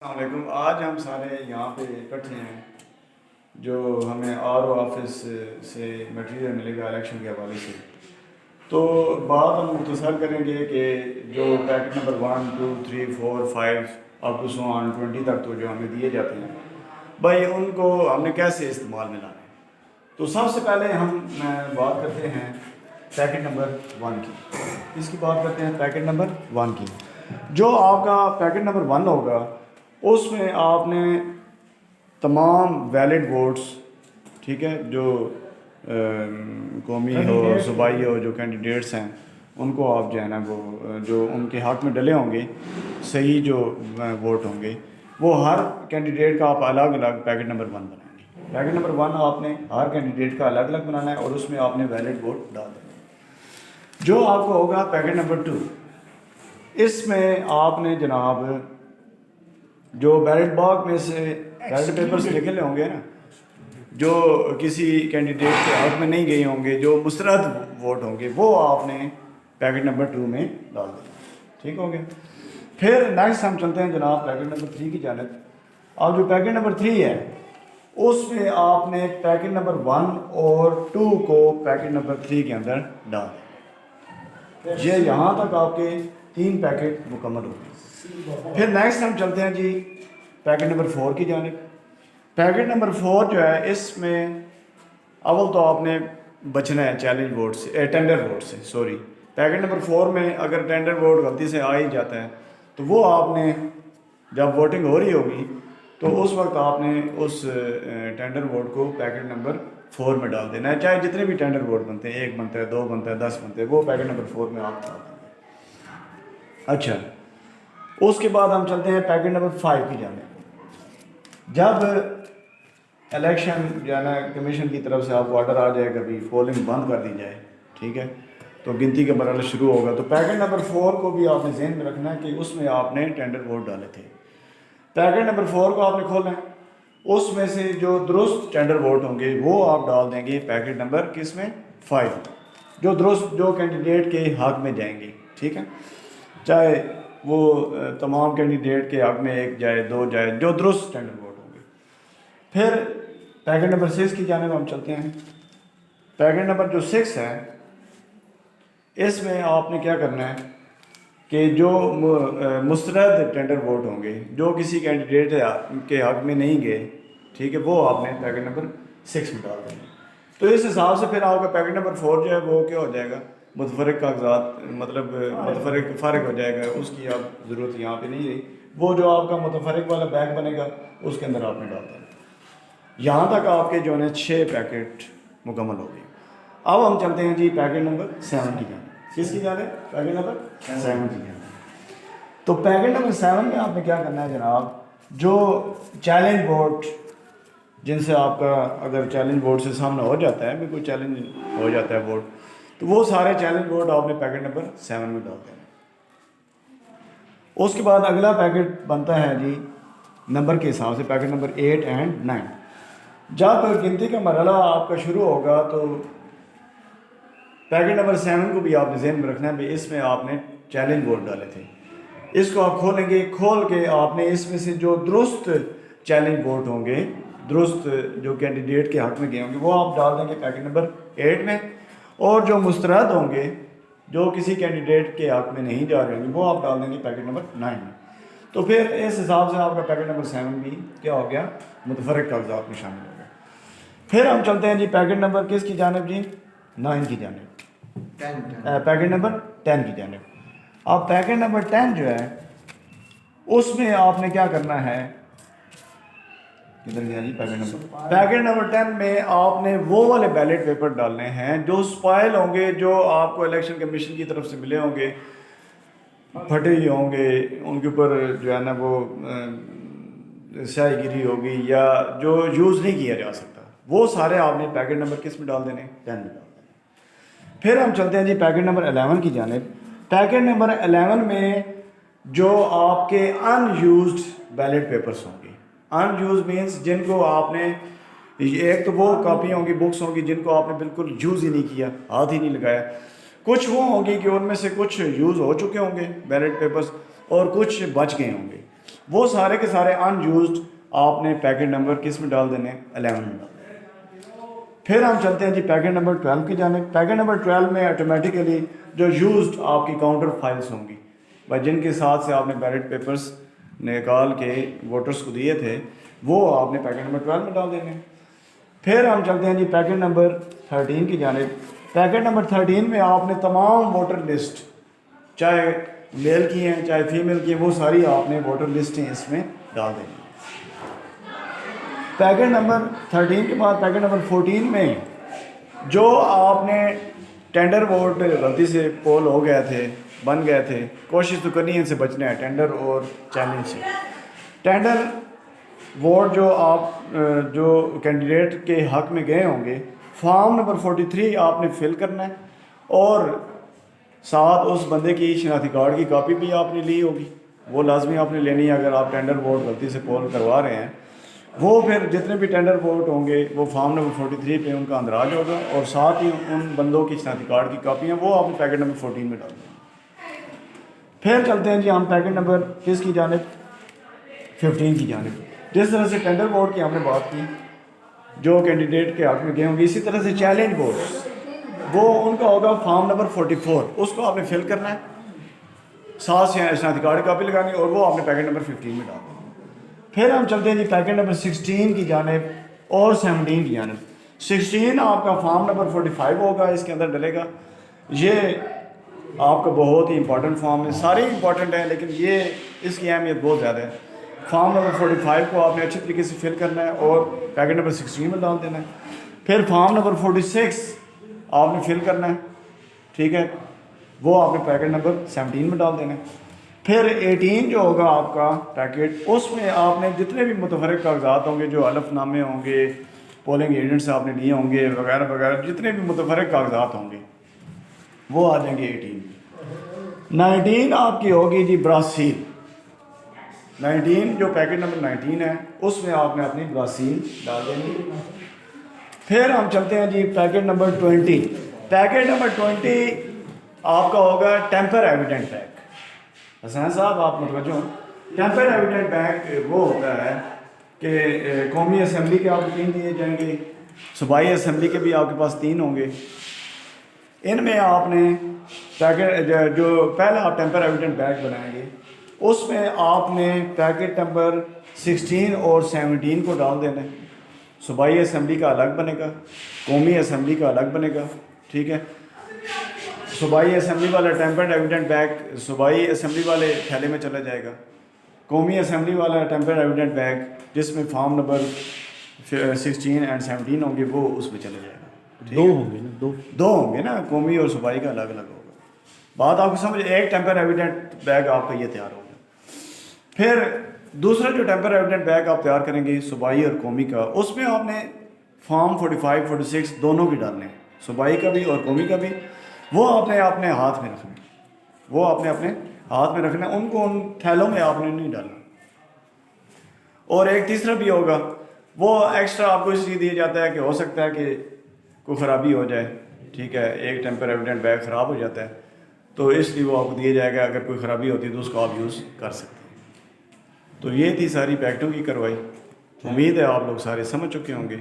السلام علیکم۔ آج ہم سارے یہاں پہ اکٹھے ہیں جو ہمیں آر او آفس سے میٹیریل ملے گا الیکشن کے حوالے سے، تو بات ہم مختصر کریں گے کہ جو پیکٹ نمبر 1 2 3 4 5 اپ ٹو 20 تک تو جو ہمیں دیے جاتے ہیں بھائی، ان کو ہم نے کیسے استعمال میں لانا ہے۔ تو سب سے پہلے ہم بات کرتے ہیں پیکٹ نمبر 1 کی۔ اس کی بات کرتے ہیں پیکٹ نمبر 1 کی۔ جو آپ کا پیکٹ نمبر 1 ہوگا اس میں آپ نے تمام ویلڈ ووٹس، ٹھیک ہے، جو قومی ہو صوبائی ہو، جو کینڈیڈیٹس ہیں ان کو آپ جو ہے نا وہ جو ان کے حق میں ڈلے ہوں گے، صحیح جو ووٹ ہوں گے، وہ ہر کینڈیڈیٹ کا آپ الگ الگ پیکٹ نمبر 1 بنائیں گے۔ پیکٹ نمبر 1 آپ نے ہر کینڈیڈیٹ کا الگ الگ بنانا ہے اور اس میں آپ نے ویلڈ ووٹ ڈال دینا ہے۔ جو آپ کو ہوگا پیکٹ نمبر 2، اس میں آپ نے جناب جو بیلٹ باکس میں سے بیلٹ پیپرز نکلے ہوں گے نا، جو کسی کینڈیڈیٹ کے حق میں نہیں گئے ہوں گے، جو مسترد ووٹ ہوں گے، وہ آپ نے پیکٹ نمبر 2 میں ڈال دیں۔ ٹھیک ہو گیا۔ پھر نیکسٹ ہم چلتے ہیں جناب پیکٹ نمبر 3 کی جانب۔ اب جو پیکٹ نمبر 3 ہے اس میں آپ نے پیکٹ نمبر 1 اور 2 کو پیکٹ نمبر 3 کے اندر ڈال دیں۔ یہ یہاں تک آپ کے 3 پیکٹ مکمل ہو گئے۔ پھر نیکسٹ ہم چلتے ہیں جی پیکٹ نمبر 4 کی جانب۔ پیکٹ نمبر 4 جو ہے، اس میں اول تو آپ نے بچنا ہے چیلنج ووٹ سے، ٹینڈر ووٹ سے، سوری۔ پیکٹ نمبر 4 میں اگر ٹینڈر ووٹ غلطی سے آ ہی جاتا ہے تو وہ آپ نے جب ووٹنگ ہو رہی ہوگی تو اس وقت آپ نے اس ٹینڈر ووٹ کو پیکٹ نمبر 4 میں ڈال دینا ہے، چاہے جتنے بھی ٹینڈر ووٹ بنتے ہیں، 1 بنتا ہے، 2 بنتا ہے، 10 بنتے ہیں، وہ پیکٹ نمبر 4 میں آپ ڈال دیں گے۔ اچھا، اس کے بعد ہم چلتے ہیں پیکٹ نمبر 5 کی جانب۔ جب الیکشن جو ہے نا کمیشن کی طرف سے آپ کو آرڈر آ جائے گا بھی پولنگ بند کر دی جائے، ٹھیک ہے، تو گنتی کا مرحلہ شروع ہوگا، تو پیکٹ نمبر 4 کو بھی آپ نے ذہن میں رکھنا ہے کہ اس میں آپ نے ٹینڈر ووٹ ڈالے تھے۔ پیکٹ نمبر 4 کو آپ نے کھولنا ہے، اس میں سے جو درست ٹینڈر ووٹ ہوں گے وہ آپ ڈال دیں گے پیکٹ نمبر کس میں 5، جو درست جو کینڈیڈیٹ کے حق میں جائیں گے، ٹھیک ہے، چاہے وہ تمام کینڈیڈیٹ کے حق میں 1 جائے 2 جائے، جو درست ٹینڈر ووٹ ہوں گے۔ پھر پیکٹ نمبر 6 کی جانب ہم چلتے ہیں۔ پیکٹ نمبر جو 6 ہے، اس میں آپ نے کیا کرنا ہے کہ جو مسترد ٹینڈر ووٹ ہوں گے، جو کسی کینڈیڈیٹ کے حق میں نہیں گئے، ٹھیک ہے، وہ آپ نے پیکٹ نمبر 6 میں ڈال دیں گے۔ تو اس حساب سے پھر آپ کا پیکٹ نمبر 4 جو ہے وہ کیا ہو جائے گا، متفرق کاغذات، مطلب متفرق فارغ ہو جائے گا، اس کی اب ضرورت یہاں پہ نہیں رہی۔ وہ جو آپ کا متفرق والا بیگ بنے گا اس کے اندر آپ نے ڈال دینا۔ یہاں تک آپ کے جو ہے 6 پیکٹ مکمل ہو گئے۔ اب ہم چلتے ہیں جی پیکٹ نمبر 7 کی جانب۔ کس کی جانب؟ پیکٹ نمبر 7 کی جانب۔ تو پیکٹ نمبر 7 میں آپ نے کیا کرنا ہے جناب، جو چیلنج ووٹ جن سے آپ کا اگر چیلنج ووٹ سے سامنا ہو جاتا ہے، بھی کوئی چیلنج ہو جاتا ہے ووٹ، تو وہ سارے چیلنج ووٹ آپ نے پیکٹ نمبر 7 میں ڈال دینا۔ اس کے بعد اگلا پیکٹ بنتا ہے جی نمبر کے حساب سے، پیکٹ نمبر 8 اینڈ 9۔ جب گنتی کا مرحلہ آپ کا شروع ہوگا تو پیکٹ نمبر 7 کو بھی آپ نے ذہن میں رکھنا ہے بھی اس میں آپ نے چیلنج ووٹ ڈالے تھے۔ اس کو آپ کھولیں گے، کھول کے آپ نے اس میں سے جو درست چیلنج ووٹ ہوں گے، درست جو کینڈیڈیٹ کے حق میں گئے ہوں گے، وہ آپ ڈال دیں گے پیکٹ نمبر 8 میں، اور جو مسترد ہوں گے، جو کسی کینڈیڈیٹ کے حق میں نہیں جا رہے ہوں گے، وہ آپ ڈال دیں گے پیکٹ نمبر 9 میں۔ تو پھر اس حساب سے آپ کا پیکٹ نمبر 7 بھی کیا ہو گیا، متفرق کاغذات میں شامل ہو گیا۔ پھر ہم چلتے ہیں جی پیکٹ نمبر کس کی جانب جی، 9 کی جانب، پیکٹ نمبر 10 کی جانب۔ اب پیکٹ نمبر 10 جو ہے اس میں آپ نے کیا کرنا ہے، کدھر گیا جی پیکٹ نمبر 10 میں آپ نے وہ والے بیلٹ پیپر ڈالنے ہیں جو سپائل ہوں گے، جو آپ کو الیکشن کمیشن کی طرف سے ملے ہوں گے، پھٹے ہی ہوں گے، ان کے اوپر جو ہے نا وہ سیاہی گیری ہوگی یا جو یوز نہیں کیا جا سکتا، وہ سارے آپ نے پیکٹ نمبر کس میں ڈال دینے، 10 میں ڈال دینے۔ پھر ہم چلتے ہیں جی پیکٹ نمبر 11 کی جانب۔ پیکٹ نمبر 11 میں جو آپ کے ان یوزڈ بیلٹ پیپرز ہوں گے، ان یوز مینس جن کو آپ نے، ایک تو وہ کاپی ہوں گی، بکس ہوں گی جن کو آپ نے بالکل یوز ہی نہیں کیا، ہاتھ ہی نہیں لگایا، کچھ وہ ہوں گی کہ ان میں سے کچھ یوز ہو چکے ہوں گے بیلٹ پیپرز اور کچھ بچ گئے ہوں گے۔ وہ سارے کے سارے ان یوزڈ آپ نے پیکٹ نمبر کس میں ڈال دینے 11 میں ڈال دینے۔ پھر ہم چلتے ہیں جی پیکٹ نمبر 12 کی جانب۔ پیکٹ نمبر 12 میں آٹومیٹیکلی جو یوزڈ آپ کی کاؤنٹر فائلز ہوں گی بھائی، جن کے ساتھ سے آپ نے بیلٹ پیپرز نکال کے ووٹرز کو دیے تھے، وہ آپ نے پیکٹ نمبر 12 میں ڈال دینے۔ پھر ہم چلتے ہیں جی پیکٹ نمبر 13 کی جانب۔ پیکٹ نمبر 13 میں آپ نے تمام ووٹر لسٹ، چاہے میل کی ہیں چاہے فیمیل کی ہیں، وہ ساری آپ نے ووٹر لسٹیں اس میں ڈال دیں گے۔ پیکٹ نمبر 13 کے بعد پیکٹ نمبر 14 میں جو آپ نے ٹینڈر ووٹ غلطی سے پول ہو گئے تھے، بن گئے تھے، کوشش تو کرنی ہے ان سے بچنا ہے، ٹینڈر اور چیلنج سے۔ ٹینڈر ووٹ جو آپ جو کینڈیڈیٹ کے حق میں گئے ہوں گے، فارم نمبر 43 آپ نے فل کرنا ہے، اور ساتھ اس بندے کی شناختی کارڈ کی کاپی بھی آپ نے لی ہوگی، وہ لازمی آپ نے لینی ہے اگر آپ ٹینڈر ووٹ غلطی سے پول کروا رہے ہیں۔ وہ پھر جتنے بھی ٹینڈر ووٹ ہوں گے وہ فارم نمبر 43 پہ ان کا اندراج ہوگا، اور ساتھ ہی ان بندوں کی شناختی کارڈ کی کاپیاں وہ آپ نے پیکٹ نمبر 14 میں ڈال دیں۔ پھر چلتے ہیں جی ہم پیکٹ نمبر کس کی جانب، 15 کی جانب۔ جس طرح سے ٹینڈر ووٹ کی ہم نے بات کی جو کینڈیڈیٹ کے حق میں گئے ہوں گے، اسی طرح سے چیلنج ووٹ وہ ان کا ہوگا فارم نمبر 44، اس کو آپ نے فل کرنا ہے، ساتھ سے شناختی کارڈ کی کاپی لگانی، اور وہ آپ نے پیکٹ نمبر 15 میں ڈالنا۔ پھر ہم چلتے ہیں جی پیکٹ نمبر 16 کی جانب اور 17 کی جانب۔ 16 آپ کا فارم نمبر 45 ہوگا، اس کے اندر ڈلے گا۔ یہ آپ کا بہت ہی امپورٹنٹ فارم ہے، سارے امپورٹنٹ ہیں لیکن یہ اس کی اہمیت بہت زیادہ ہے۔ فارم نمبر 45 کو آپ نے اچھی طریقے سے فل کرنا ہے اور پیکٹ نمبر 16 میں ڈال دینا ہے۔ پھر فارم نمبر 46 آپ نے فل کرنا ہے، ٹھیک ہے، وہ آپ نے پیکٹ نمبر 17 میں ڈال دینا ہے۔ پھر 18 جو ہوگا آپ کا پیکٹ، اس میں آپ نے جتنے بھی متفرق کاغذات ہوں گے، جو حلف نامے ہوں گے، پولنگ ایجنٹ سے آپ نے لیے ہوں گے وغیرہ وغیرہ، جتنے بھی متفرق کاغذات ہوں گے وہ آ جائیں گے 18۔ 19 آپ کی ہوگی جی براسیل۔ 19 جو پیکٹ نمبر 19 ہے اس میں آپ نے اپنی براسیل ڈال دینی۔ پھر ہم چلتے ہیں جی پیکٹ نمبر 20۔ پیکٹ نمبر 20 آپ کا ہوگا ٹیمپر ایویڈنٹ بیگ۔ حسین صاحب آپ متوجہ ہوں، ٹیمپر ایویڈنٹ بیگ وہ ہوتا ہے کہ قومی اسمبلی کے آپ کو 3 دیے جائیں گے، صوبائی اسمبلی کے بھی آپ کے پاس 3 ہوں گے۔ ان میں آپ نے پیکٹ جو پہلا آپ ٹیمپر ایویڈنٹ بیگ بنائیں گے، اس میں آپ نے پیکٹ نمبر 16 اور 17 کو ڈال دینا ہے۔ صوبائی اسمبلی کا الگ بنے گا، قومی اسمبلی کا الگ بنے گا، ٹھیک ہے۔ صوبائی اسمبلی والا ٹیمپرڈ ایویڈنٹ بیگ صوبائی اسمبلی والے تھیلے میں چلا جائے گا، قومی اسمبلی والا ٹیمپرڈ ایویڈنٹ بیگ جس میں فارم نمبر 16 اینڈ 17 ہوں گے وہ اس میں چلا جائے گا۔ 2 ہوں گے نا، 2 ہوں گے نا، قومی اور صوبائی کا الگ الگ ہوگا۔ بات آپ کو سمجھ، ایک ٹیمپر ایویڈنٹ بیگ آپ کا یہ تیار ہوگا۔ پھر دوسرا جو ٹیمپر ایویڈنٹ بیگ آپ تیار کریں گے صوبائی اور قومی کا، اس میں آپ نے فارم 45 46 دونوں کی ڈالنے ہیں، صوبائی کا بھی اور قومی کا بھی۔ وہ آپ نے اپنے ہاتھ میں رکھنا ہے، وہ آپ نے اپنے ہاتھ میں رکھنا ہے، ان کو ان تھیلوں میں آپ نے نہیں ڈالنا۔ اور ایک تیسرا بھی ہوگا، وہ ایکسٹرا آپ کو اس لیے دیا جاتا ہے کہ ہو سکتا ہے کہ کوئی خرابی ہو جائے، ٹھیک ہے، ایک ٹیمپر ایویڈنٹ بیگ خراب ہو جاتا ہے تو اس لیے وہ آپ کو دیا جائے گا، اگر کوئی خرابی ہوتی ہے تو اس کو آپ یوز کر سکتے ہیں۔ تو یہ تھی ساری پیکٹوں کی کروائی، امید ہے آپ لوگ سارے سمجھ چکے ہوں گے۔